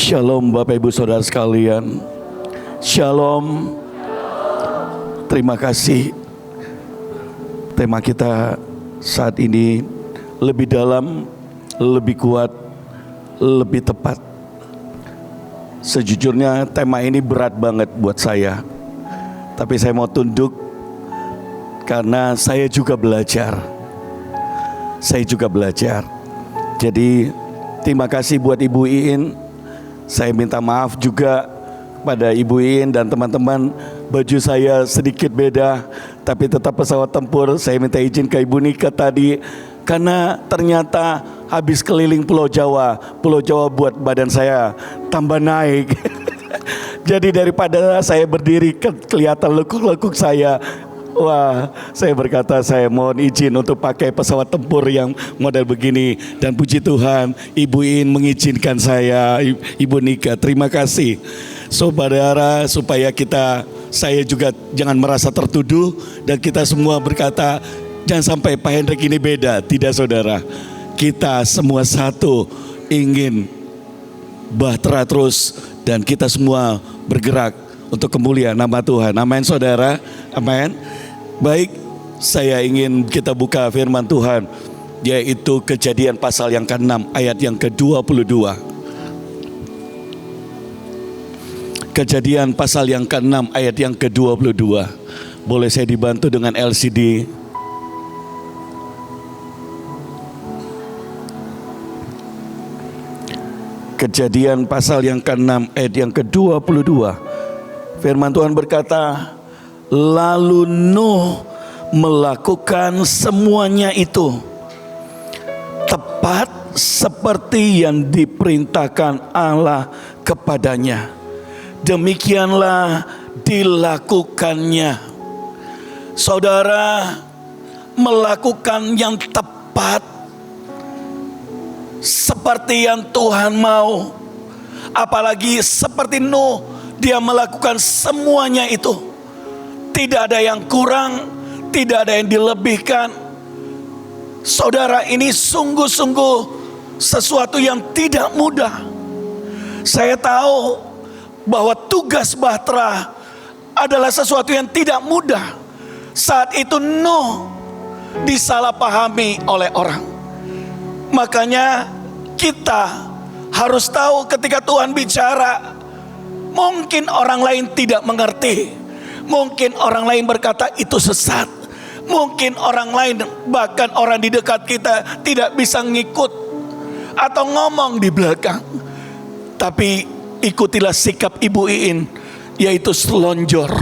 Shalom Bapak Ibu Saudara sekalian. Shalom. Terima kasih. Tema kita saat ini lebih dalam, lebih kuat, lebih tepat. Sejujurnya tema ini berat banget buat saya. Tapi saya mau tunduk karena saya juga belajar. Jadi terima kasih buat Ibu Iin. Saya minta maaf juga kepada Ibu Iin dan teman-teman. Baju saya sedikit beda, tapi tetap pesawat tempur. Saya minta izin ke Ibu Nika tadi, karena ternyata habis keliling Pulau Jawa buat badan saya tambah naik. Jadi daripada saya berdiri kelihatan lekuk-lekuk saya, wah, saya berkata saya mohon izin untuk pakai pesawat tempur yang model begini. Dan puji Tuhan, Ibu In mengizinkan saya, Ibu Nika. Terima kasih, saudara, supaya saya juga jangan merasa tertuduh. Dan kita semua berkata, jangan sampai Pak Hendrik ini beda. Tidak, saudara, kita semua satu, ingin bahtera terus. Dan kita semua bergerak untuk kemuliaan nama Tuhan. Amin, saudara. Amin. Baik, saya ingin kita buka firman Tuhan, yaitu Kejadian pasal yang ke-6 ayat yang ke-22. Kejadian pasal yang ke-6 ayat yang ke-22. Boleh saya dibantu dengan LCD? Kejadian pasal yang ke-6 ayat yang ke-22. Firman Tuhan berkata, lalu Nuh melakukan semuanya itu tepat seperti yang diperintahkan Allah kepadanya. Demikianlah dilakukannya. Saudara, melakukan yang tepat seperti yang Tuhan mau. Apalagi seperti Nuh, dia melakukan semuanya itu. Tidak ada yang kurang, tidak ada yang dilebihkan. Saudara, ini sungguh-sungguh sesuatu yang tidak mudah. Saya tahu bahwa tugas bahtera adalah sesuatu yang tidak mudah. Saat itu Nuh disalahpahami oleh orang. Makanya kita harus tahu ketika Tuhan bicara, mungkin orang lain tidak mengerti. Mungkin orang lain berkata itu sesat. Mungkin orang lain, bahkan orang di dekat kita, tidak bisa ngikut atau ngomong di belakang. Tapi ikutilah sikap Ibu Iin, yaitu selonjor,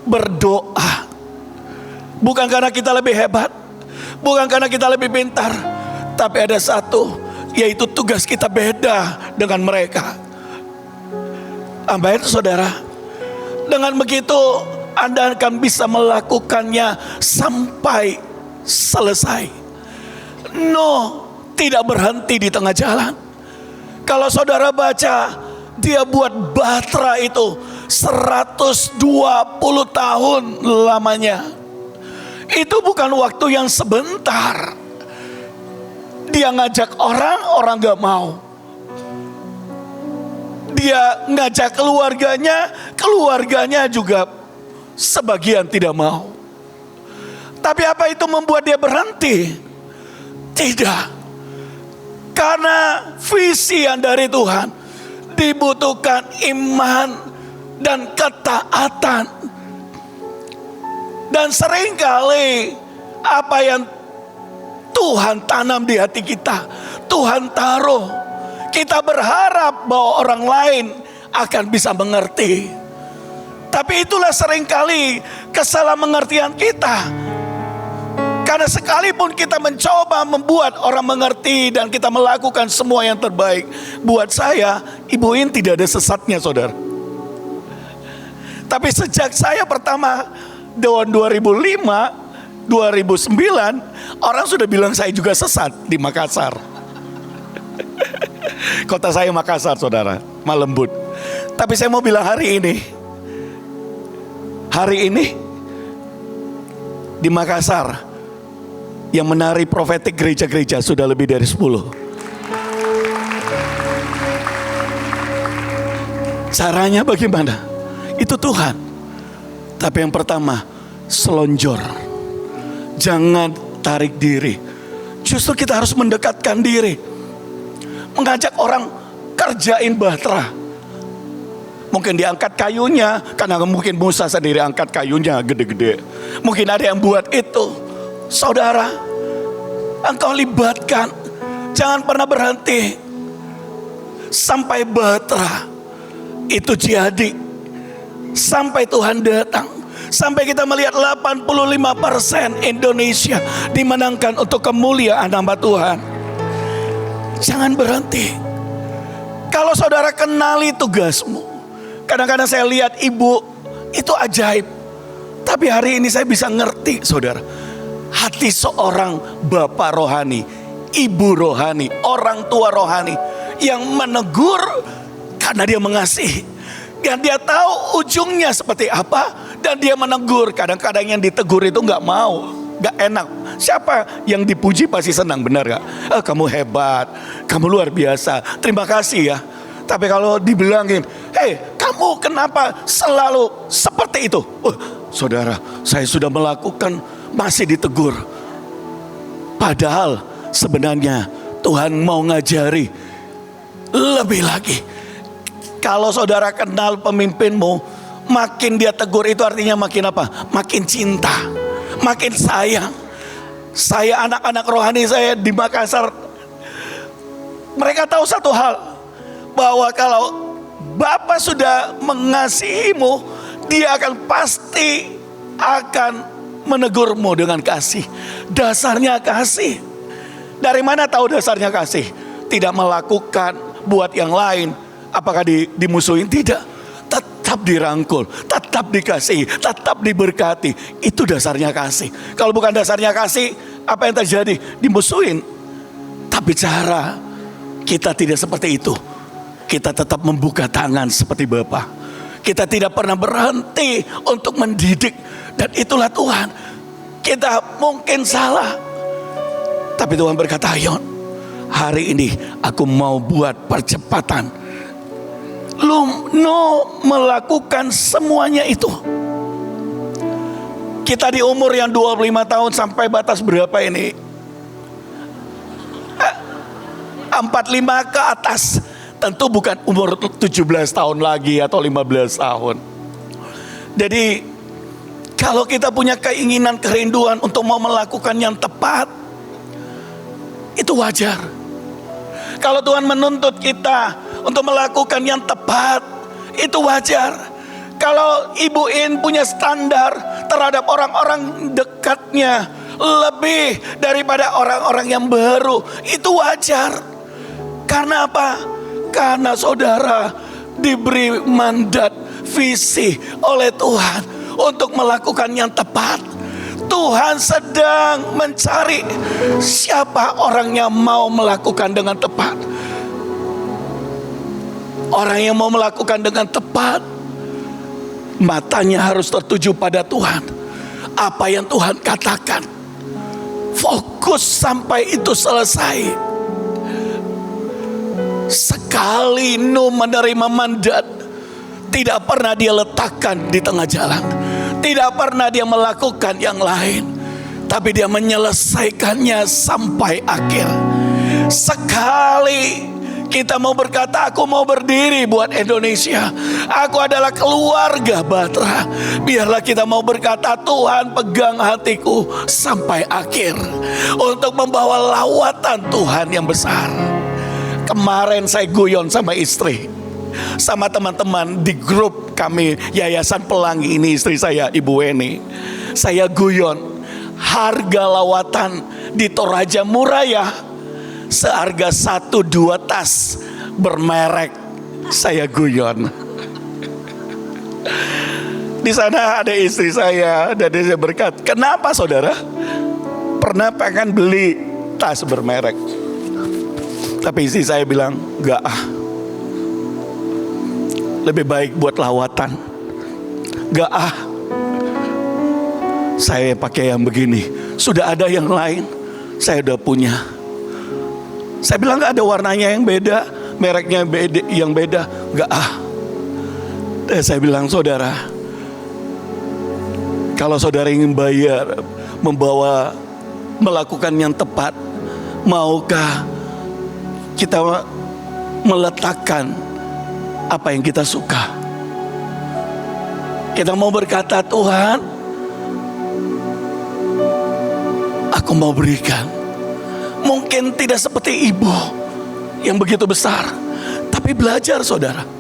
berdoa. Bukan karena kita lebih hebat, bukan karena kita lebih pintar, tapi ada satu, yaitu tugas kita beda dengan mereka. Amin, saudara. Dengan begitu Anda akan bisa melakukannya sampai selesai. Nuh tidak berhenti di tengah jalan. Kalau saudara baca, dia buat bahtera itu 120 tahun lamanya. Itu bukan waktu yang sebentar. Dia ngajak orang gak mau. Dia ngajak keluarganya juga sebagian tidak mau. Tapi apa itu membuat dia berhenti? Tidak. Karena visi yang dari Tuhan dibutuhkan iman dan ketaatan. Dan seringkali apa yang Tuhan tanam di hati kita, Tuhan taruh, kita berharap bahwa orang lain akan bisa mengerti. Tapi itulah seringkali kesalahan pengertian kita. Karena sekalipun kita mencoba membuat orang mengerti dan kita melakukan semua yang terbaik, buat saya, Ibu In tidak ada sesatnya, saudara. Tapi sejak saya pertama tahun 2005, 2009, orang sudah bilang saya juga sesat di Makassar. Kota saya Makassar, saudara, Malembut. Tapi saya mau bilang hari ini di Makassar yang menari profetik gereja-gereja sudah lebih dari 10. Caranya bagaimana? Itu Tuhan. Tapi yang pertama, selonjor. Jangan tarik diri. Justru kita harus mendekatkan diri. Mengajak orang kerjain bahtera. Mungkin diangkat kayunya, karena mungkin Musa sendiri angkat kayunya gede-gede. Mungkin ada yang buat itu. Saudara, engkau libatkan. Jangan pernah berhenti sampai bahtera itu jadi, sampai Tuhan datang, sampai kita melihat 85% Indonesia dimenangkan untuk kemuliaan nama Tuhan. Jangan berhenti. Kalau saudara kenali tugasmu. Kadang-kadang saya lihat ibu itu ajaib, tapi hari ini saya bisa ngerti, saudara, hati seorang bapak rohani, ibu rohani, orang tua rohani yang menegur karena dia mengasihi. Dan dia tahu ujungnya seperti apa, dan dia menegur. Kadang-kadang yang ditegur itu gak mau, gak enak. Siapa yang dipuji pasti senang, benar gak? Kamu hebat, kamu luar biasa, terima kasih ya. Tapi kalau dibilangin, kamu kenapa selalu seperti itu? Saudara, saya sudah melakukan, masih ditegur. Padahal sebenarnya Tuhan mau ngajari lebih lagi. Kalau saudara kenal pemimpinmu, makin dia tegur itu artinya makin apa? Makin cinta, makin sayang. Saya anak-anak rohani saya di Makassar, mereka tahu satu hal, bahwa kalau Bapa sudah mengasihimu, dia akan pasti akan menegurmu dengan kasih. Dasarnya kasih. Dari mana tahu dasarnya kasih? Tidak melakukan buat yang lain. Apakah dimusuhin? Tidak. Tetap dirangkul, tetap dikasih, tetap diberkati. Itu dasarnya kasih. Kalau bukan dasarnya kasih, apa yang terjadi? Dimusuhin. Tapi cara kita tidak seperti itu. Kita tetap membuka tangan seperti Bapa. Kita tidak pernah berhenti untuk mendidik. Dan itulah Tuhan. Kita mungkin salah, tapi Tuhan berkata, ayo, hari ini aku mau buat percepatan. Lu melakukan semuanya itu. Kita di umur yang 25 tahun sampai batas berapa ini? 45 ke atas. Tentu bukan umur 17 tahun lagi atau 15 tahun. Jadi kalau kita punya keinginan, kerinduan untuk mau melakukan yang tepat, itu wajar. Kalau Tuhan menuntut kita untuk melakukan yang tepat, itu wajar. Kalau Ibu In punya standar terhadap orang-orang dekatnya lebih daripada orang-orang yang baru, itu wajar. Karena apa? Karena saudara diberi mandat, visi oleh Tuhan untuk melakukan yang tepat. Tuhan sedang mencari siapa orang yang mau melakukan dengan tepat. Orang yang mau melakukan dengan tepat, matanya harus tertuju pada Tuhan. Apa yang Tuhan katakan, fokus sampai itu selesai. Sekali Nuh menerima mandat, tidak pernah dia letakkan di tengah jalan. Tidak pernah dia melakukan yang lain, tapi dia menyelesaikannya sampai akhir. Sekali kita mau berkata, aku mau berdiri buat Indonesia, aku adalah keluarga Bahtera, biarlah kita mau berkata, Tuhan pegang hatiku sampai akhir, untuk membawa lawatan Tuhan yang besar. Kemarin saya guyon sama istri, sama teman-teman di grup kami Yayasan Pelangi ini, istri saya Ibu Weni. Saya guyon, harga lawatan di Toraja murah ya, seharga 1-2 tas bermerek. Saya guyon. Di sana ada istri saya dan dia berkata, kenapa saudara pernah pengen beli tas bermerek? Tapi istri saya bilang, enggak, lebih baik buat lawatan. Enggak, saya pakai yang begini, sudah ada yang lain, saya udah punya. Saya bilang, enggak ada warnanya yang beda, mereknya yang beda. Enggak, Dan saya bilang, saudara, kalau saudara ingin bayar, melakukan yang tepat, maukah kita meletakkan apa yang kita suka? Kita mau berkata, Tuhan, aku mau berikan. Mungkin tidak seperti ibu yang begitu besar, tapi belajar, saudara.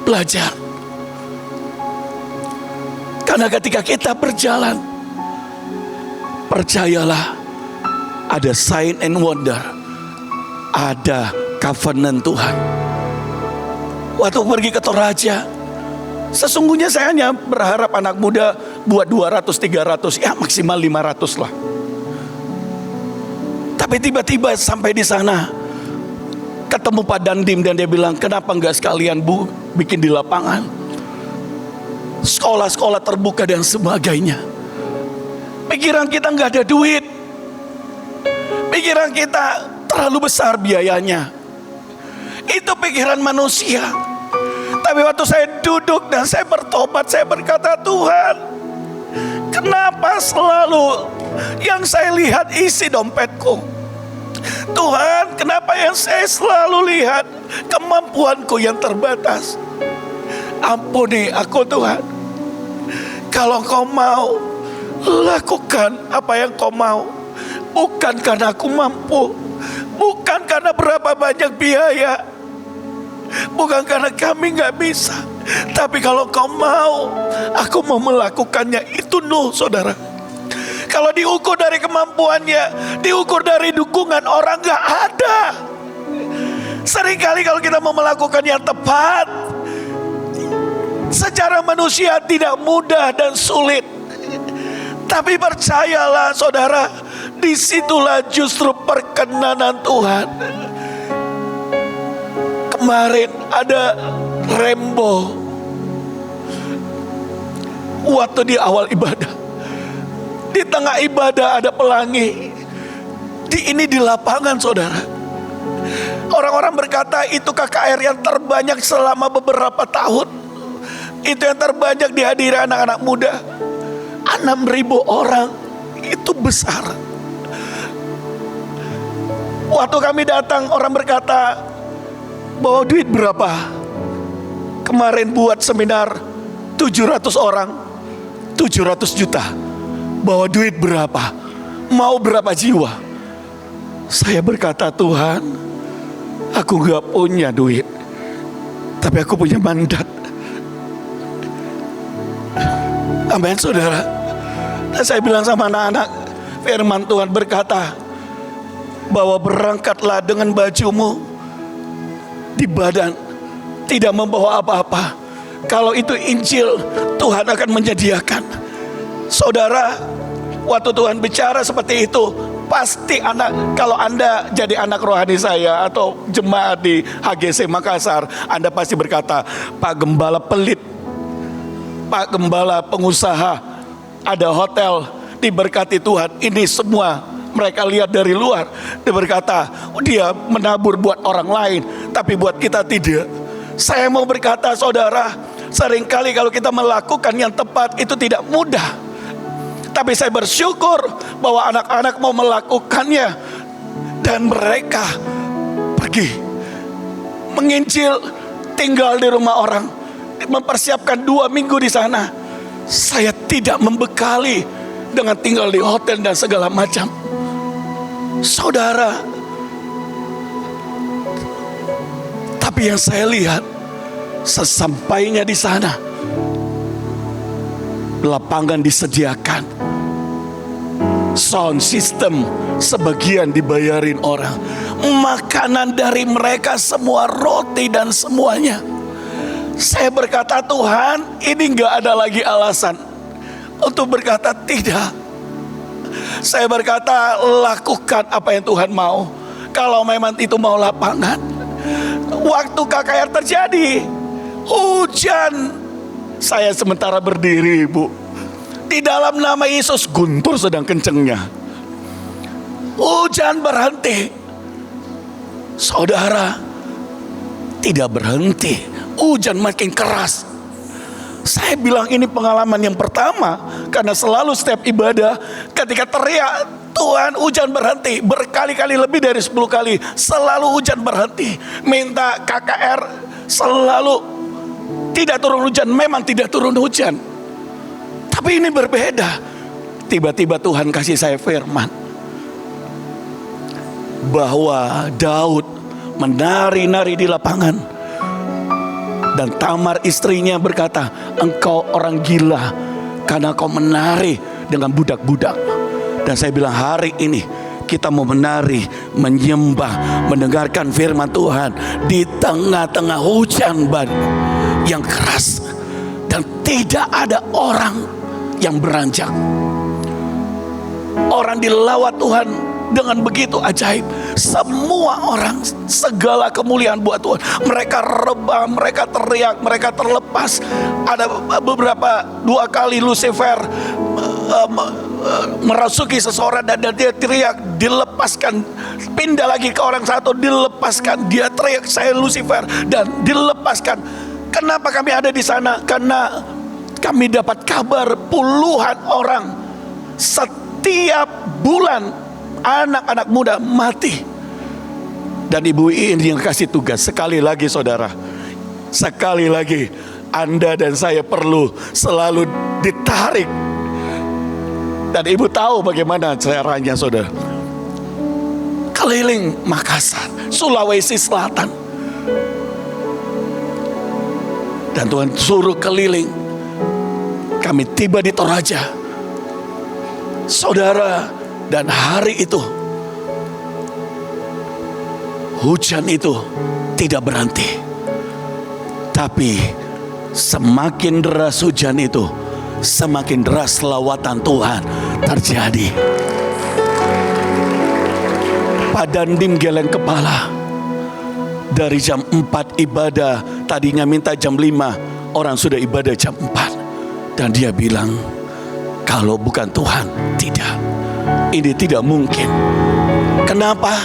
Belajar. Karena ketika kita berjalan, percayalah, ada sign and wonder, ada covenant Tuhan. Waktu pergi ke Toraja, sesungguhnya saya hanya berharap anak muda buat 200, 300, ya maksimal 500 lah. Tapi tiba-tiba sampai di sana, ketemu Pak Dandim dan dia bilang, kenapa enggak sekalian Bu bikin di lapangan? Sekolah-sekolah terbuka dan sebagainya. Pikiran kita enggak ada duit. Pikiran kita terlalu besar biayanya. Itu pikiran manusia. Tapi waktu saya duduk dan saya bertobat, saya berkata, Tuhan, kenapa selalu yang saya lihat isi dompetku? Tuhan, kenapa yang saya selalu lihat kemampuanku yang terbatas? Ampuni aku, Tuhan. Kalau Kau mau, lakukan apa yang Kau mau. Bukan karena aku mampu, bukan karena berapa banyak biaya, bukan karena kami gak bisa. Tapi kalau Kau mau, aku mau melakukannya. Itu Nuh, saudara. Kalau diukur dari kemampuannya, diukur dari dukungan orang, gak ada. Seringkali kalau kita mau melakukan yang tepat, secara manusia tidak mudah dan sulit. Tapi percayalah, saudara, disitulah justru perkenanan Tuhan. Kemarin ada Rembo, waktu di awal ibadah, di tengah ibadah ada pelangi. Ini di lapangan, saudara. Orang-orang berkata itu KKR yang terbanyak selama beberapa tahun. Itu yang terbanyak dihadiri anak-anak muda. 6.000 orang, itu besar. Waktu kami datang, orang berkata, bawa duit berapa? Kemarin buat seminar 700 orang, 700 juta. Bawa duit berapa? Mau berapa jiwa? Saya berkata, Tuhan, aku gak punya duit, tapi aku punya mandat. Amin, saudara. Dan saya bilang sama anak-anak, firman Tuhan berkata, bahwa berangkatlah dengan bajumu di badan, tidak membawa apa-apa. Kalau itu Injil, Tuhan akan menyediakan. Saudara, waktu Tuhan bicara seperti itu, pasti kalau Anda jadi anak rohani saya atau jemaat di HGC Makassar, Anda pasti berkata, Pak Gembala pelit, Pak Gembala pengusaha, ada hotel, diberkati Tuhan. Ini semua mereka lihat dari luar. Dia berkata, dia menabur buat orang lain, tapi buat kita tidak. Saya mau berkata, saudara, seringkali kalau kita melakukan yang tepat itu tidak mudah. Tapi saya bersyukur bahwa anak-anak mau melakukannya. Dan mereka pergi menginjil, tinggal di rumah orang, mempersiapkan 2 minggu di sana. Saya tidak membekali dengan tinggal di hotel dan segala macam. Saudara, tapi yang saya lihat, sesampainya di sana, lapangan disediakan, sound system sebagian dibayarin orang, makanan dari mereka semua, roti dan semuanya. Saya berkata, Tuhan, ini gak ada lagi alasan untuk berkata tidak. Saya berkata, lakukan apa yang Tuhan mau. Kalau memang itu mau lapangan. Waktu KKR terjadi, hujan, saya sementara berdiri, Bu. Di dalam nama Yesus, guntur sedang kencengnya. Hujan berhenti. Saudara, tidak berhenti. Hujan makin keras. Saya bilang ini pengalaman yang pertama, karena selalu setiap ibadah ketika teriak Tuhan hujan berhenti, berkali-kali lebih dari 10 kali selalu hujan berhenti. Minta KKR selalu tidak turun hujan, memang tidak turun hujan. Tapi ini berbeda. Tiba-tiba Tuhan kasih saya firman bahwa Daud menari-nari di lapangan. Dan Tamar istrinya berkata, engkau orang gila karena kau menari dengan budak-budak. Dan saya bilang hari ini kita mau menari, menyembah, mendengarkan firman Tuhan di tengah-tengah hujan badai yang keras. Dan tidak ada orang yang beranjak. Orang dilawat Tuhan dengan begitu ajaib. Semua orang, segala kemuliaan buat Tuhan. Mereka rebah, mereka teriak, mereka terlepas. Ada beberapa 2 kali Lucifer merasuki seseorang dan dia teriak, dilepaskan. Pindah lagi ke orang satu, dilepaskan. Dia teriak, saya Lucifer, dan dilepaskan. Kenapa kami ada di sana? Karena kami dapat kabar puluhan orang setiap bulan anak-anak muda mati. Dan Ibu ini yang kasih tugas. Sekali lagi saudara, sekali lagi Anda dan saya perlu selalu ditarik. Dan Ibu tahu bagaimana caranya saudara. Keliling Makassar, Sulawesi Selatan. Dan Tuhan suruh keliling. Kami tiba di Toraja. Saudara, dan hari itu hujan itu tidak berhenti. Tapi semakin deras hujan itu, semakin deras lawatan Tuhan terjadi. Padandim geleng kepala. Dari jam 4 ibadah, tadinya minta jam 5, orang sudah ibadah jam 4. Dan dia bilang, kalau bukan Tuhan, tidak. Ini tidak mungkin. Kenapa?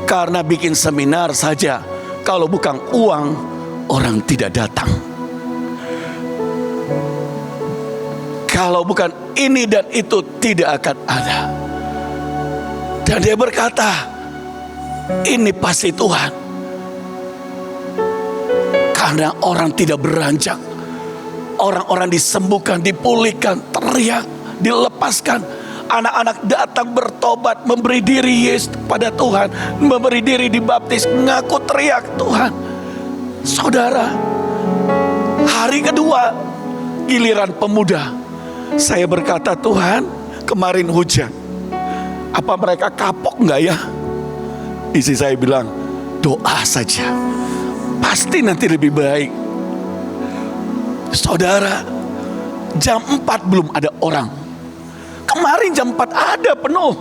Karena bikin seminar saja, kalau bukan uang, orang tidak datang. Kalau bukan ini dan itu, tidak akan ada. Dan dia berkata, ini pasti Tuhan. Karena orang tidak beranjak. Orang-orang disembuhkan, dipulihkan, teriak, dilepaskan. Anak-anak datang bertobat, memberi diri Yesus pada Tuhan, memberi diri dibaptis, ngaku teriak Tuhan. Saudara, hari kedua giliran pemuda, saya berkata, Tuhan, kemarin hujan, apa mereka kapok enggak ya? Isi saya bilang, doa saja, pasti nanti lebih baik. Saudara, jam 4 belum ada orang. Kemarin jam 4 ada penuh.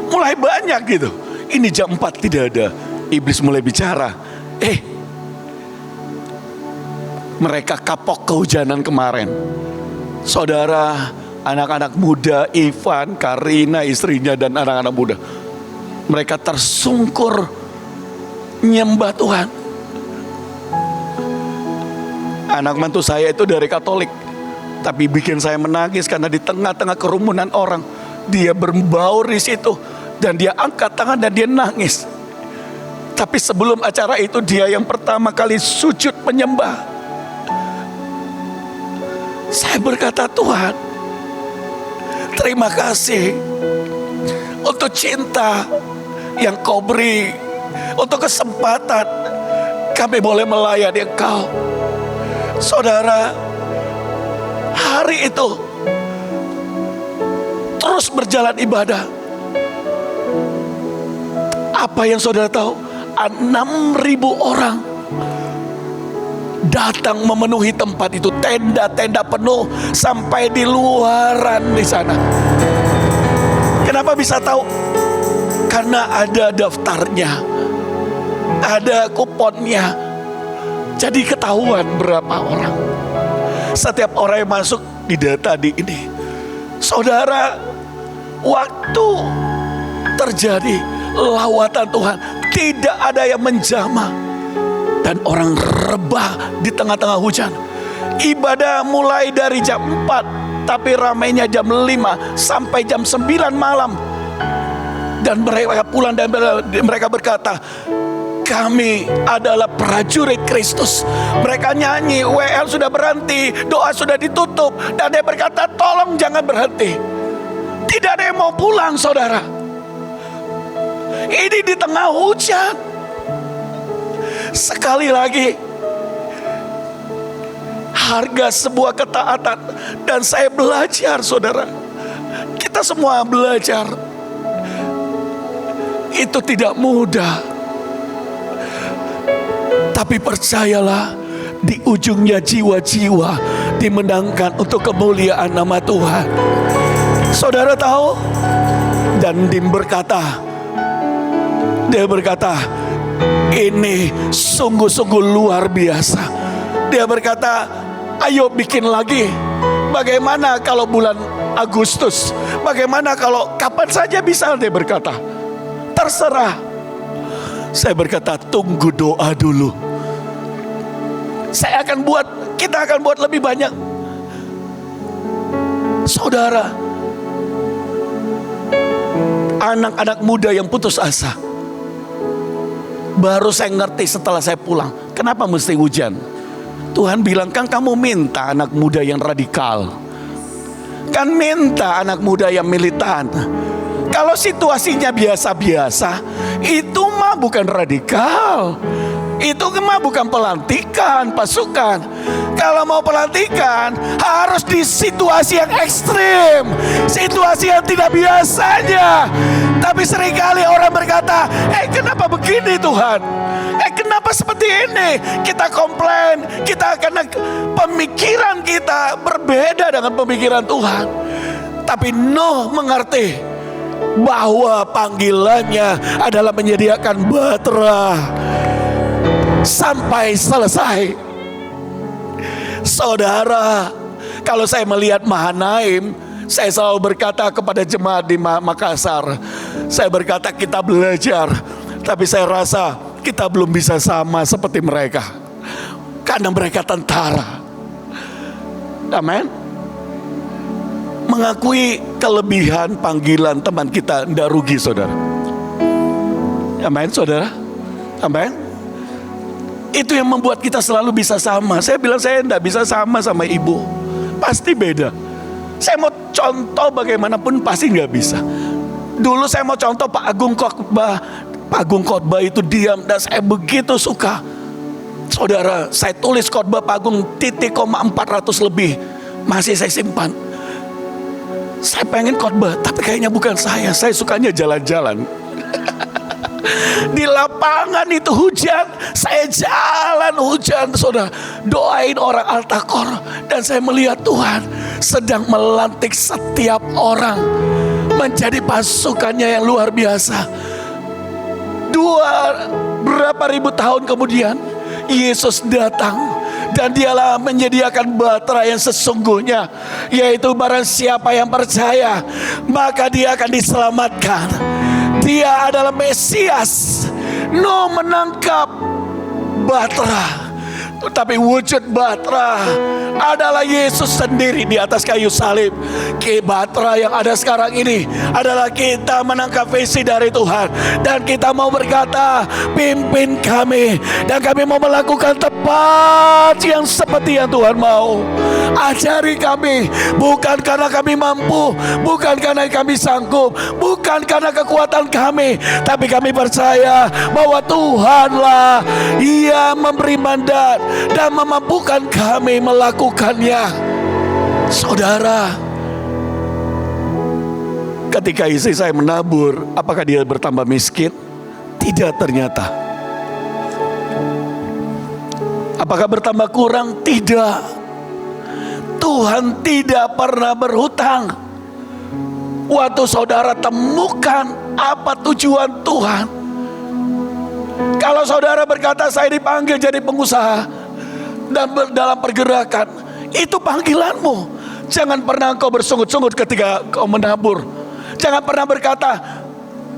Mulai banyak gitu. Ini jam 4 tidak ada. Iblis mulai bicara. Mereka kapok kehujanan kemarin. Saudara, anak-anak muda, Ivan, Karina, istrinya dan anak-anak muda, mereka tersungkur nyembah Tuhan. Anak mantu saya itu dari Katolik, tapi bikin saya menangis karena di tengah-tengah kerumunan orang, dia berbaur di situ dan dia angkat tangan dan dia nangis. Tapi sebelum acara itu dia yang pertama kali sujud menyembah. Saya berkata, Tuhan, terima kasih untuk cinta yang kau beri, untuk kesempatan kami boleh melayani Engkau. Saudara, hari itu terus berjalan ibadah. Apa yang saudara tahu? 6.000 orang datang memenuhi tempat itu. Tenda-tenda penuh sampai di luaran di sana. Kenapa bisa tahu? Karena ada daftarnya, ada kuponnya. Jadi ketahuan berapa orang. Setiap orang yang masuk di data di ini. Saudara, waktu terjadi lawatan Tuhan, tidak ada yang menjamah. dan orang rebah di tengah-tengah hujan. Ibadah mulai dari jam 4, tapi ramainya jam 5 sampai jam 9 malam. Dan mereka pulang dan mereka berkata, kami adalah prajurit Kristus. Mereka nyanyi, WL sudah berhenti, doa sudah ditutup, dan dia berkata, tolong jangan berhenti. Tidak ada yang mau pulang, saudara. Ini di tengah hujan. Sekali lagi, harga sebuah ketaatan. Dan saya belajar, saudara, kita semua belajar, itu tidak mudah. Tapi percayalah, di ujungnya jiwa-jiwa dimenangkan untuk kemuliaan nama Tuhan. Saudara tahu? Dan dia berkata, ini sungguh-sungguh luar biasa. Dia berkata, ayo bikin lagi. Bagaimana kalau bulan Agustus? Bagaimana kalau kapan saja bisa? Dia berkata, terserah. Saya berkata, tunggu doa dulu. Kita akan buat lebih banyak. Saudara, anak-anak muda yang putus asa, baru saya ngerti setelah saya pulang, kenapa mesti hujan. Tuhan bilang, kan kamu minta anak muda yang radikal, kan minta anak muda yang militan. Kalau situasinya biasa-biasa, itu mah bukan radikal. Itu mah bukan pelantikan pasukan. Kalau mau pelantikan, harus di situasi yang ekstrim, situasi yang tidak biasanya. Tapi seringkali orang berkata, kenapa begini Tuhan? Kenapa seperti ini? Kita komplain, karena pemikiran kita berbeda dengan pemikiran Tuhan. Tapi Nuh mengerti bahwa panggilannya adalah menyediakan bahtera sampai selesai. Saudara, kalau saya melihat Mahanaim, saya selalu berkata kepada jemaat di Makassar, saya berkata kita belajar, tapi saya rasa kita belum bisa sama seperti mereka, karena mereka tentara. Amin. Mengakui kelebihan panggilan teman kita tidak rugi, saudara. Amin, saudara. Amin. Itu yang membuat kita selalu bisa sama. Saya bilang saya tidak bisa sama ibu, pasti beda. Saya mau contoh bagaimanapun pasti nggak bisa. Dulu saya mau contoh Pak Agung Khotbah. Pak Agung Khotbah itu diam dan saya begitu suka. Saudara, saya tulis khotbah Pak Agung 400 lebih, masih saya simpan. Saya pengen khotbah, tapi kayaknya bukan saya sukanya jalan-jalan. Di lapangan itu hujan, saya jalan hujan, saudara, doain orang Altakor. Dan saya melihat Tuhan sedang melantik setiap orang menjadi pasukannya yang luar biasa. Berapa ribu tahun kemudian, Yesus datang, dan dialah menyediakan bahtera yang sesungguhnya, yaitu barang siapa yang percaya, maka dia akan diselamatkan. Dia adalah Mesias. Nuh menangkap bahtera, tetapi wujud bahtera adalah Yesus sendiri di atas kayu salib. Bahtera yang ada sekarang ini adalah kita menangkap visi dari Tuhan, dan kita mau berkata, pimpin kami, dan kami mau melakukan tepat yang seperti yang Tuhan mau. Ajari kami, bukan karena kami mampu, bukan karena kami sanggup, bukan karena kekuatan kami, tapi kami percaya bahwa Tuhanlah Ia memberi mandat dan memampukan kami melakukannya. Saudara, ketika istri saya menabur, apakah dia bertambah miskin? Tidak, ternyata. Apakah bertambah kurang? Tidak. Tuhan tidak pernah berhutang. Waktu saudara temukan apa tujuan Tuhan, kalau saudara berkata saya dipanggil jadi pengusaha dan dalam pergerakan, itu panggilanmu. Jangan pernah kau bersungut-sungut ketika kau menabur. Jangan pernah berkata,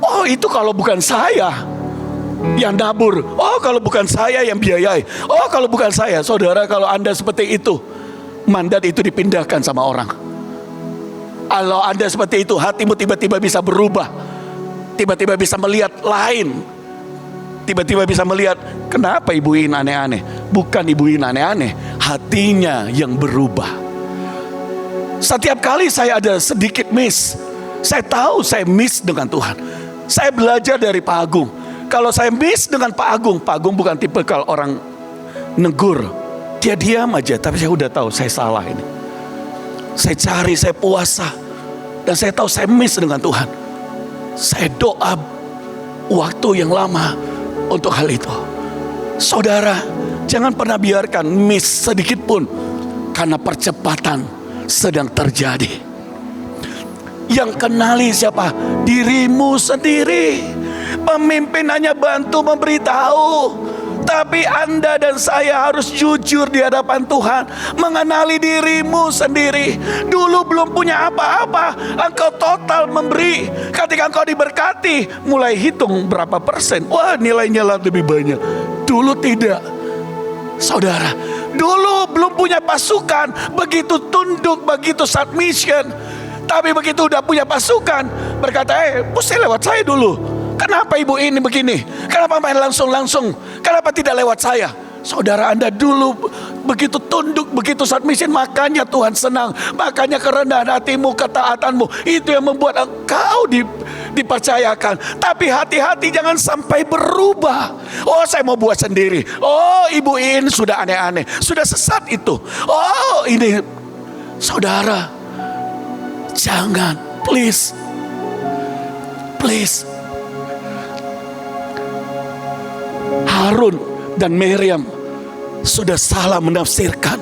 oh itu kalau bukan saya. yang nabur. Oh, kalau bukan saya yang biayai. Oh, kalau bukan saya. Saudara, kalau Anda seperti itu, mandat itu dipindahkan sama orang. Kalau Anda seperti itu, hatimu tiba-tiba bisa berubah. Tiba-tiba bisa melihat lain. Tiba-tiba bisa melihat, kenapa ibu ini aneh-aneh? Bukan ibu ini aneh-aneh, hatinya yang berubah. Setiap kali saya ada sedikit miss, saya tahu saya miss dengan Tuhan. Saya belajar dari Pak Agung. Kalau saya miss dengan Pak Agung bukan tipe kalau orang negur. Dia diam aja, tapi saya udah tahu saya salah ini. Saya cari, saya puasa. Dan saya tahu saya miss dengan Tuhan. Saya doa waktu yang lama untuk hal itu. Saudara, jangan pernah biarkan miss sedikit pun, karena percepatan sedang terjadi. Yang kenali siapa? Dirimu sendiri. Pemimpin hanya bantu memberitahu, tapi Anda dan saya harus jujur di hadapan Tuhan, mengenali dirimu sendiri. Dulu belum punya apa-apa, engkau total memberi. Ketika engkau diberkati, mulai hitung berapa persen. Wah, nilainya lebih banyak. Dulu tidak. Saudara, dulu belum punya pasukan, begitu tunduk, begitu submission. Tapi begitu udah punya pasukan, berkata, mesti lewat saya dulu. Kenapa ibu ini begini? Kenapa main langsung-langsung? Kenapa tidak lewat saya? Saudara, Anda dulu begitu tunduk, begitu submission, makanya Tuhan senang. Makanya kerendahan hatimu, ketaatanmu, itu yang membuat engkau dipercayakan. Tapi hati-hati jangan sampai berubah. Oh, saya mau buat sendiri. Oh, ibu ini sudah aneh-aneh, sudah sesat itu. Oh, ini. Saudara, jangan, please. Harun dan Miriam sudah salah menafsirkan.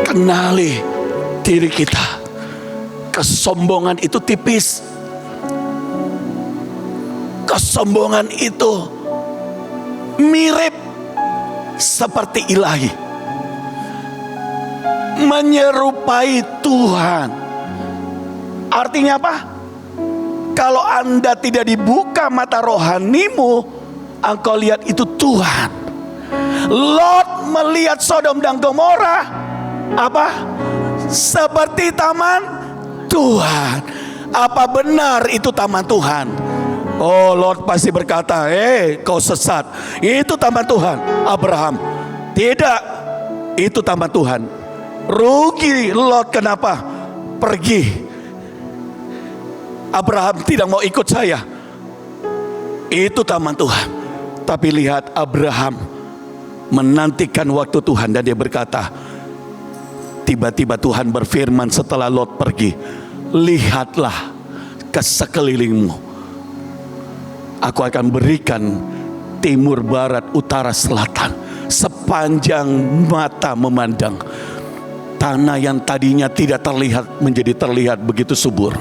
Kenali diri kita. Kesombongan itu tipis. Kesombongan itu mirip seperti ilahi, menyerupai Tuhan. Artinya apa? Kalau Anda tidak dibuka mata rohanimu, engkau lihat itu Tuhan. Lot melihat Sodom dan Gomora apa? Seperti taman Tuhan. Apa benar itu taman Tuhan? Oh, Lot pasti berkata, kau sesat. Itu taman Tuhan. Abraham, tidak, itu taman Tuhan. Rugi Lot, kenapa? Pergi. Abraham tidak mau ikut saya. Itu taman Tuhan. Tapi lihat, Abraham menantikan waktu Tuhan dan dia berkata, tiba-tiba Tuhan berfirman setelah Lot pergi, lihatlah ke sekelilingmu. Aku akan berikan timur, barat, utara, selatan, sepanjang mata memandang. Tanah yang tadinya tidak terlihat menjadi terlihat begitu subur.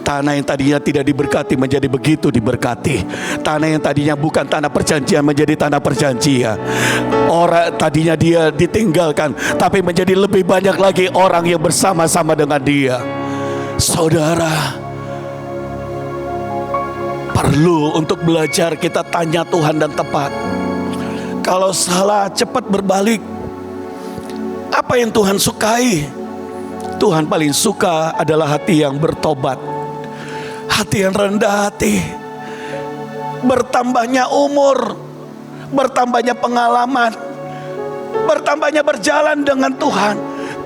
Tanah yang tadinya tidak diberkati menjadi begitu diberkati. Tanah yang tadinya bukan tanah perjanjian menjadi tanah perjanjian. Orang tadinya dia ditinggalkan, tapi menjadi lebih banyak lagi orang yang bersama-sama dengan dia. Saudara, perlu untuk belajar kita tanya Tuhan dan tepat. Kalau salah, cepat berbalik. Apa yang Tuhan sukai? Tuhan paling suka adalah hati yang bertobat, hati yang rendah hati. Bertambahnya umur, bertambahnya pengalaman, bertambahnya berjalan dengan Tuhan,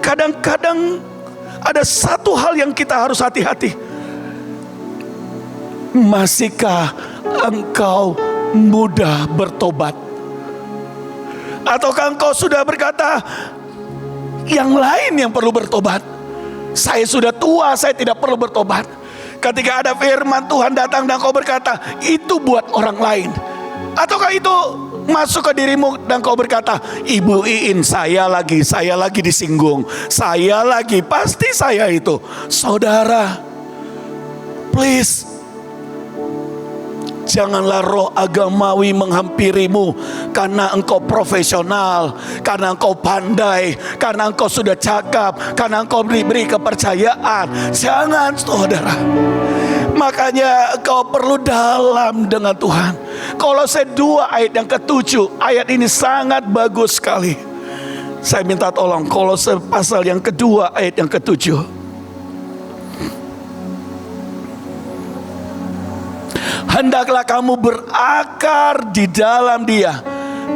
kadang-kadang ada satu hal yang kita harus hati-hati. Masihkah engkau mudah bertobat? Ataukah engkau sudah berkata, yang lain yang perlu bertobat? Saya sudah tua, saya tidak perlu bertobat. Ketika ada firman Tuhan datang dan kau berkata, itu buat orang lain. Ataukah itu masuk ke dirimu dan kau berkata, Ibu Iin, saya lagi disinggung, saya lagi, pasti saya itu. Saudara, please, janganlah roh agamawi menghampirimu karena engkau profesional, karena engkau pandai, karena engkau sudah cakap, karena engkau diberi kepercayaan. Jangan, saudara. Makanya kau perlu dalam dengan Tuhan. Kolose 2 ayat yang ke-7. Ayat ini sangat bagus sekali. Saya minta tolong Kolose pasal yang kedua ayat yang ke-7. Hendaklah kamu berakar di dalam Dia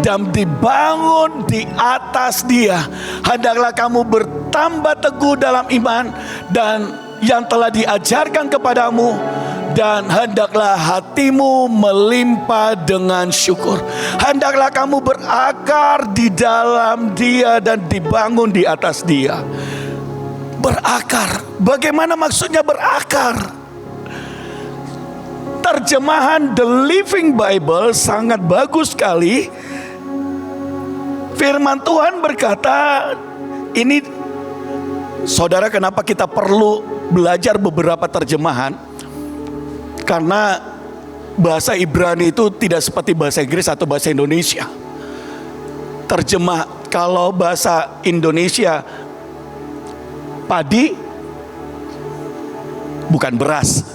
dan dibangun di atas Dia. Hendaklah kamu bertambah teguh dalam iman dan yang telah diajarkan kepadamu, dan hendaklah hatimu melimpah dengan syukur. Hendaklah kamu berakar di dalam Dia dan dibangun di atas Dia. Berakar, bagaimana maksudnya berakar? Terjemahan The Living Bible sangat bagus sekali. Firman Tuhan berkata, ini saudara, kenapa kita perlu belajar beberapa terjemahan? Karena bahasa Ibrani itu tidak seperti bahasa Inggris atau bahasa Indonesia. Terjemah, kalau bahasa Indonesia padi bukan beras,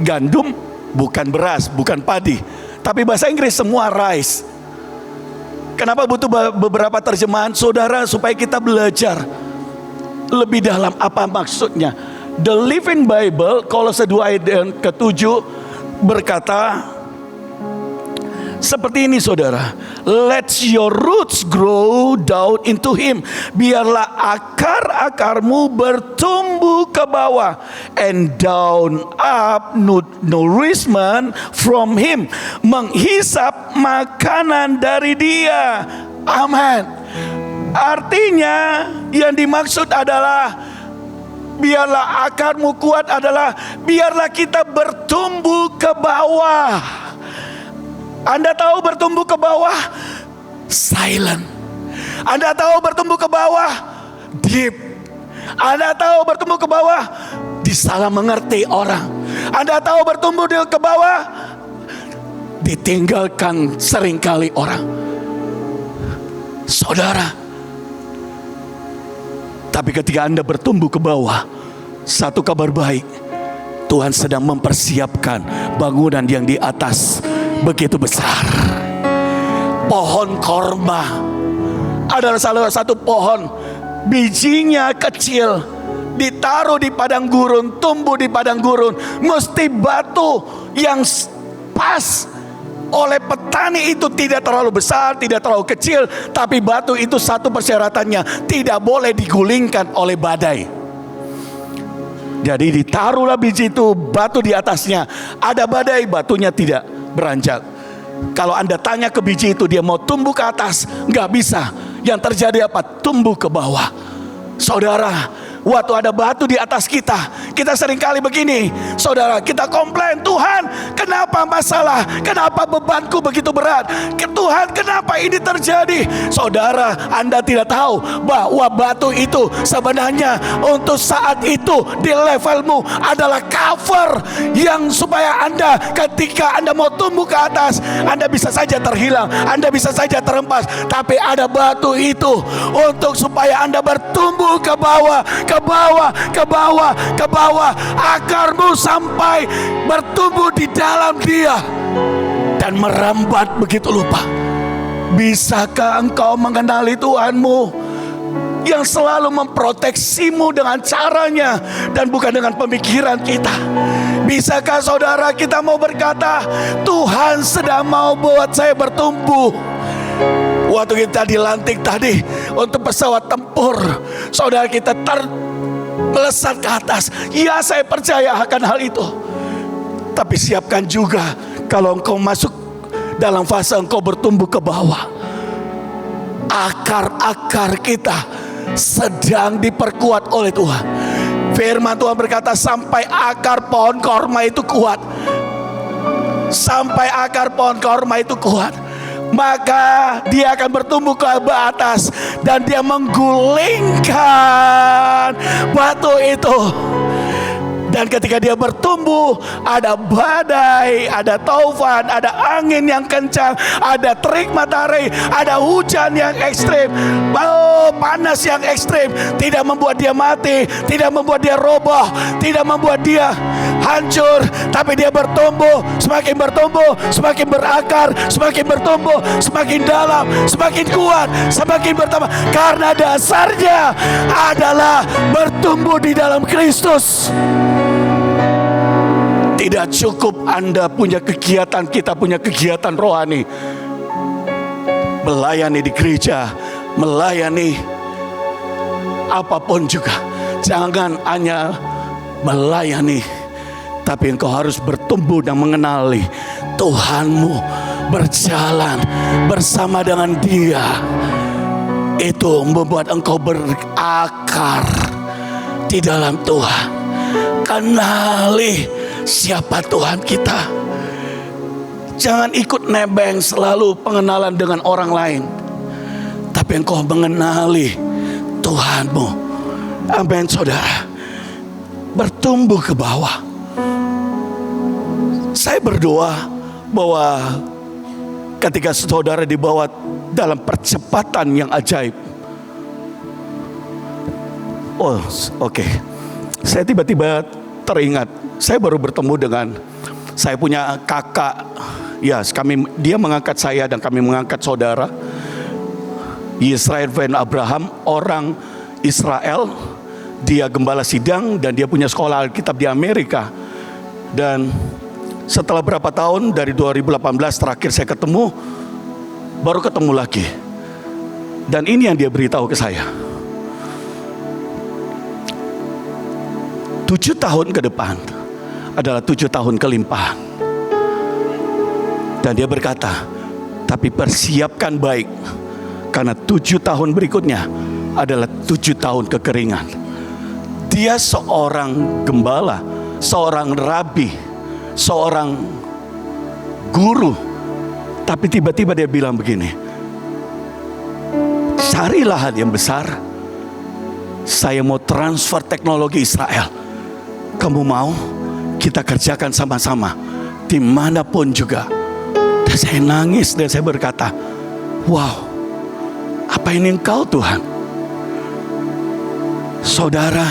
gandum bukan beras, bukan padi. Tapi bahasa Inggris semua rice. Kenapa butuh beberapa terjemahan, saudara? Supaya kita belajar lebih dalam apa maksudnya. The Living Bible, Kolose 2 ayat yang ke-7 berkata seperti ini, saudara. Let your roots grow down into Him. Biarlah akar-akarmu bertumbuh ke bawah. And down up nourishment from Him. Menghisap makanan dari Dia. Amin. Artinya yang dimaksud adalah biarlah akarmu kuat adalah biarlah kita bertumbuh ke bawah. Anda tahu bertumbuh ke bawah? Silent. Anda tahu bertumbuh ke bawah? Deep. Anda tahu bertumbuh ke bawah? Disalah mengerti orang. Anda tahu bertumbuh ke bawah? Ditinggalkan seringkali orang. Saudara, tapi ketika Anda bertumbuh ke bawah, satu kabar baik, Tuhan sedang mempersiapkan bangunan yang di atas begitu besar. Pohon korma adalah salah satu pohon, bijinya kecil, ditaruh di padang gurun, tumbuh di padang gurun. Mesti batu yang pas oleh petani itu tidak terlalu besar, tidak terlalu kecil. Tapi batu itu satu persyaratannya, tidak boleh digulingkan oleh badai. Jadi ditaruhlah biji itu, batu di atasnya. Ada badai, batunya tidak beranjak. Kalau Anda tanya ke biji itu, dia mau tumbuh ke atas, nggak bisa. Yang terjadi apa? Tumbuh ke bawah. Saudara, waktu ada batu di atas kita seringkali begini, saudara, kita komplain, Tuhan, kenapa masalah? Kenapa bebanku begitu berat? Tuhan, kenapa ini terjadi? Saudara, Anda tidak tahu bahwa batu itu sebenarnya untuk saat itu di levelmu adalah cover yang supaya Anda ketika Anda mau tumbuh ke atas, Anda bisa saja terhilang, Anda bisa saja terhempas. Tapi ada batu itu untuk supaya Anda bertumbuh ke bawah, ke bawah, ke bawah, ke bawah, akarmu sampai bertumbuh di dalam Dia dan merambat begitu lupa. Bisakah engkau mengenali Tuhanmu yang selalu memproteksimu dengan caranya dan bukan dengan pemikiran kita? Bisakah saudara kita mau berkata, Tuhan sedang mau buat saya bertumbuh? Waktu kita dilantik tadi untuk pesawat tempur, saudara kita melesat ke atas. Ya, saya percaya akan hal itu. Tapi siapkan juga kalau engkau masuk dalam fase engkau bertumbuh ke bawah, akar-akar kita sedang diperkuat oleh Tuhan. Firman Tuhan berkata sampai akar pohon korma itu kuat. Sampai akar pohon korma itu kuat, maka dia akan bertumbuh ke atas dan dia menggulingkan batu itu. Dan ketika dia bertumbuh, ada badai, ada taufan, ada angin yang kencang, ada terik matahari, ada hujan yang ekstrim, panas yang ekstrim. Tidak membuat dia mati, tidak membuat dia roboh, tidak membuat dia hancur, tapi dia bertumbuh, semakin berakar, semakin bertumbuh, semakin dalam, semakin kuat, semakin bertambah. Karena dasarnya adalah bertumbuh di dalam Kristus. Tidak cukup Anda punya kegiatan, kita punya kegiatan rohani, melayani di gereja, melayani apapun juga. Jangan hanya melayani, tapi engkau harus bertumbuh dan mengenali Tuhanmu, berjalan bersama dengan Dia. Itu membuat engkau berakar di dalam Tuhan. Kenali siapa Tuhan kita. Jangan ikut nebeng selalu pengenalan dengan orang lain, tapi engkau mengenali Tuhanmu. Amin, saudara. Bertumbuh ke bawah. Saya berdoa bahwa ketika saudara dibawa dalam percepatan yang ajaib. Oh, oke. Saya tiba-tiba teringat, saya baru bertemu dengan, saya punya kakak. Ya, dia mengangkat saya dan kami mengangkat saudara. Israel Van Abraham, orang Israel. Dia gembala sidang dan dia punya sekolah Alkitab di Amerika. Dan setelah berapa tahun, dari 2018 terakhir saya ketemu, baru ketemu lagi. Dan ini yang dia beritahu ke saya. 7 tahun ke depan adalah 7 tahun kelimpahan. Dan dia berkata, tapi persiapkan baik, karena 7 tahun berikutnya adalah 7 tahun kekeringan. Dia seorang gembala, seorang rabi, seorang guru. Tapi tiba-tiba dia bilang begini, cari lahan yang besar, saya mau transfer teknologi Israel. Kamu mau? Kita kerjakan sama-sama, dimanapun juga. Dan saya nangis dan saya berkata, wow, apa ini Engkau Tuhan? Saudara,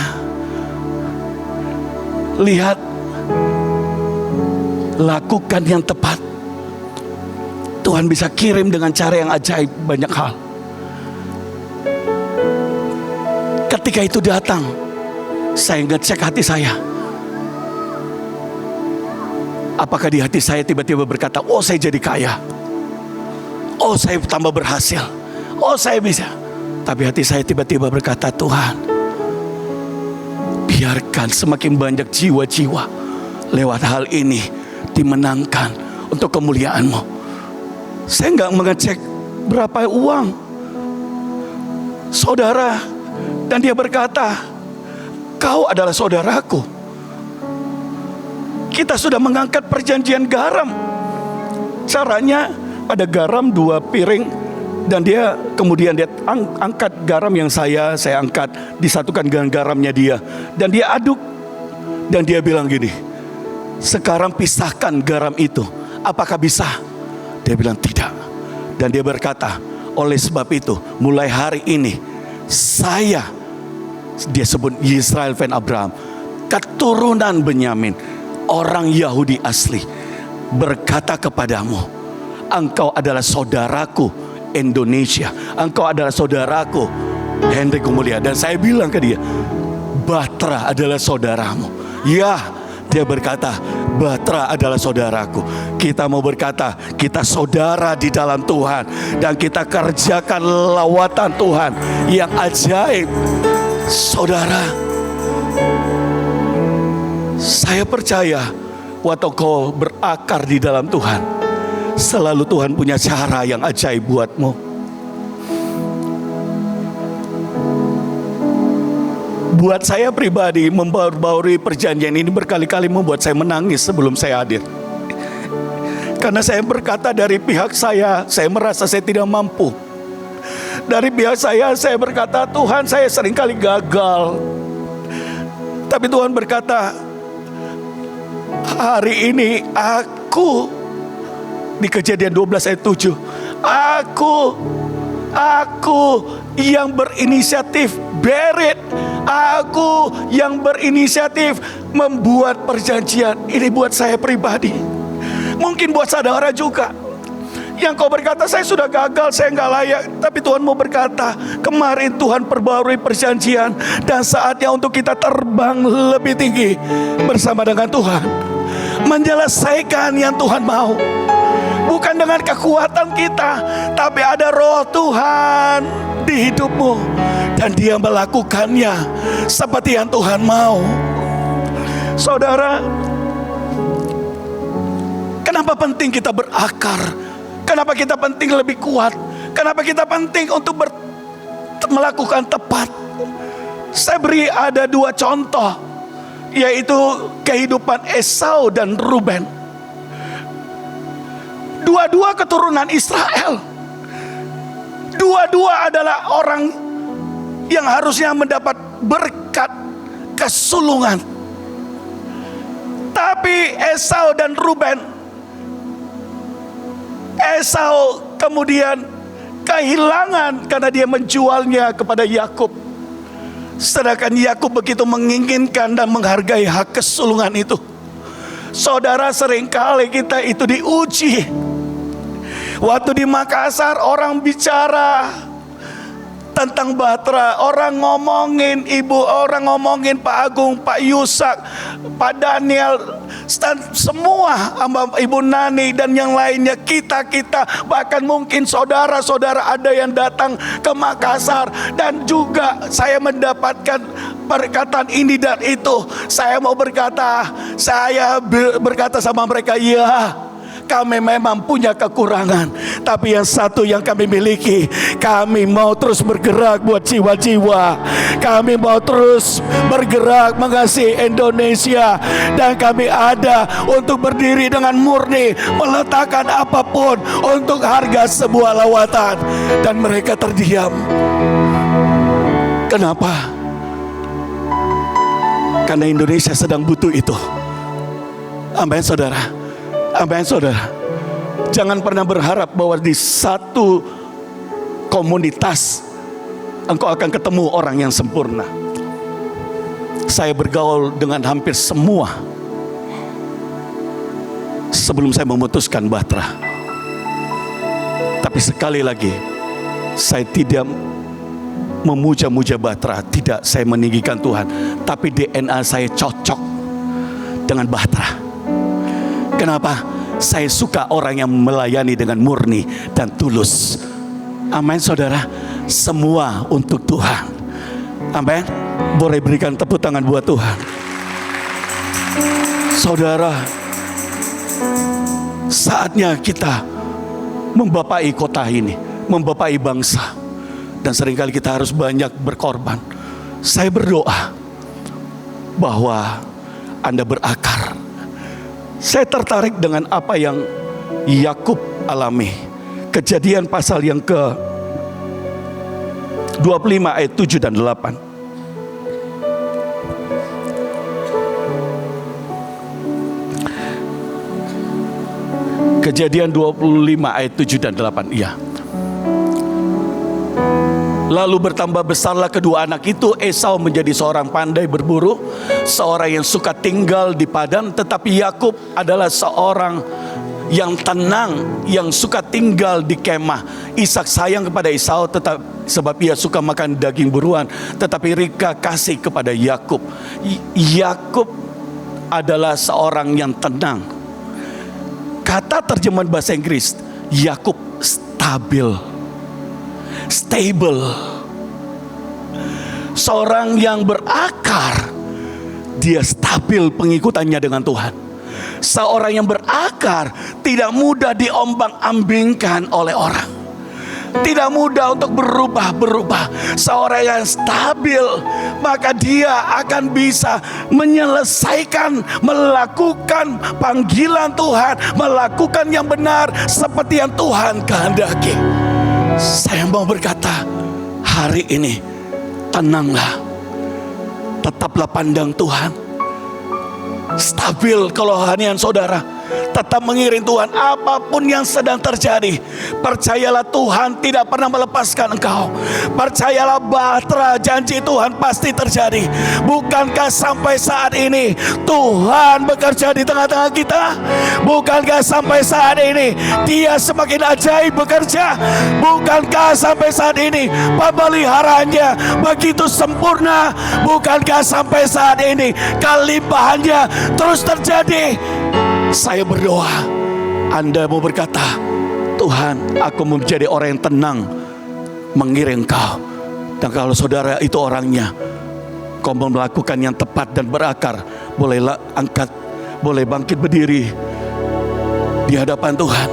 lihat, lakukan yang tepat. Tuhan bisa kirim dengan cara yang ajaib banyak hal. Ketika itu datang, saya ngecek hati saya. Apakah di hati saya tiba-tiba berkata, oh saya jadi kaya, oh saya tambah berhasil, oh saya bisa. Tapi hati saya tiba-tiba berkata, Tuhan, biarkan semakin banyak jiwa-jiwa lewat hal ini dimenangkan untuk kemuliaan-Mu. Saya nggak mengecek berapa uang, saudara. Dan dia berkata, kau adalah saudaraku. Kita sudah mengangkat perjanjian garam. Caranya ada garam 2 piring. Dan dia kemudian dia angkat garam yang saya angkat, disatukan dengan garamnya dia. Dan dia aduk. Dan dia bilang gini, sekarang pisahkan garam itu. Apakah bisa? Dia bilang tidak. Dan dia berkata, oleh sebab itu mulai hari ini saya, dia sebut Israel Van Abraham, keturunan Benyamin, orang Yahudi asli, berkata kepadamu, engkau adalah saudaraku Indonesia, engkau adalah saudaraku Henry Kumulia. Dan saya bilang ke dia, Batra adalah saudaramu. Ya, dia berkata, Batra adalah saudaraku. Kita mau berkata, kita saudara di dalam Tuhan, dan kita kerjakan lawatan Tuhan yang ajaib. Saudara, saya percaya waktu kau berakar di dalam Tuhan, selalu Tuhan punya cara yang ajaib buatmu. Buat saya pribadi, membauri perjanjian ini berkali-kali membuat saya menangis sebelum saya hadir. Karena saya berkata dari pihak saya merasa saya tidak mampu. Dari pihak saya berkata, Tuhan, saya seringkali gagal. Tapi Tuhan berkata, hari ini aku, di Kejadian 12 ayat 7, aku yang berinisiatif, bear it. Aku yang berinisiatif membuat perjanjian. Ini buat saya pribadi, mungkin buat saudara juga. Yang kau berkata, saya sudah gagal, saya nggak layak. Tapi Tuhan mau berkata, kemarin Tuhan perbarui perjanjian, dan saatnya untuk kita terbang lebih tinggi bersama dengan Tuhan, menyelesaikan yang Tuhan mau. Bukan dengan kekuatan kita, tapi ada roh Tuhan di hidupmu, dan Dia melakukannya seperti yang Tuhan mau. Saudara, kenapa penting kita berakar? Kenapa kita penting lebih kuat? Kenapa kita penting untuk melakukan tepat? Saya beri ada 2 contoh, yaitu kehidupan Esau dan Ruben. Dua-dua keturunan Israel. Dua-dua adalah orang yang harusnya mendapat berkat kesulungan. Tapi Esau dan Ruben, Esau kemudian kehilangan karena dia menjualnya kepada Yakub. Sedangkan Yakub begitu menginginkan dan menghargai hak kesulungan itu. Saudara, seringkali kita itu diuji. Waktu di Makassar orang bicara tentang Batra, orang ngomongin Ibu, orang ngomongin Pak Agung, Pak Yusak, Pak Daniel, dan semua Ibu Nani dan yang lainnya, kita bahkan mungkin saudara-saudara ada yang datang ke Makassar, dan juga saya mendapatkan perkataan ini dan itu. Saya mau berkata, saya berkata sama mereka, ya, kami memang punya kekurangan, tapi yang satu yang kami miliki, kami mau terus bergerak buat jiwa-jiwa. Kami mau terus bergerak mengasihi Indonesia, dan kami ada untuk berdiri dengan murni, meletakkan apapun untuk harga sebuah lawatan. Dan mereka terdiam. Kenapa? Karena Indonesia sedang butuh itu. Amin, saudara. Amin, saudara. Jangan pernah berharap bahwa di satu komunitas engkau akan ketemu orang yang sempurna. Saya bergaul dengan hampir semua sebelum saya memutuskan Batra. Tapi sekali lagi, saya tidak memuja-muja Batra. Tidak, saya meninggikan Tuhan. Tapi DNA saya cocok dengan Batra. Kenapa? Saya suka orang yang melayani dengan murni dan tulus. Amin, saudara. Semua untuk Tuhan. Amin. Boleh berikan tepuk tangan buat Tuhan. Saudara, saatnya kita membapai kota ini, membapai bangsa. Dan seringkali kita harus banyak berkorban. Saya berdoa bahwa Anda berakar. Saya tertarik dengan apa yang Yakub alami. Kejadian pasal yang ke 25 ayat 7 dan 8. Kejadian 25 ayat 7 dan 8. Iya. Lalu bertambah besarlah kedua anak itu. Esau menjadi seorang pandai berburu, seorang yang suka tinggal di padang. Tetapi Yakub adalah seorang yang tenang, yang suka tinggal di kemah. Ishak sayang kepada Esau sebab ia suka makan daging buruan, tetapi Ribka kasih kepada Yakub. Yakub adalah seorang yang tenang. Kata terjemahan bahasa Inggris, Yakub stable. Seorang yang berakar, dia stabil pengikutannya dengan Tuhan. Seorang yang berakar tidak mudah diombang-ambingkan oleh orang, tidak mudah untuk berubah-berubah. Seorang yang stabil, maka dia akan bisa menyelesaikan, melakukan panggilan Tuhan, melakukan yang benar seperti yang Tuhan kehendaki. Saya mau berkata, hari ini tenanglah, tetaplah pandang Tuhan. Stabil kalau hanian saudara, tetap mengiring Tuhan apapun yang sedang terjadi. Percayalah Tuhan tidak pernah melepaskan engkau. Percayalah bahtera janji Tuhan pasti terjadi. Bukankah sampai saat ini Tuhan bekerja di tengah-tengah kita? Bukankah sampai saat ini Dia semakin ajaib bekerja? Bukankah sampai saat ini pemeliharaannya begitu sempurna? Bukankah sampai saat ini kelimpahannya terus terjadi? Saya berdoa, Anda mau berkata, Tuhan, aku mau menjadi orang yang tenang mengiring Engkau. Dan kalau saudara itu orangnya, kau mau melakukan yang tepat dan berakar, bolehlah angkat, boleh bangkit berdiri di hadapan Tuhan.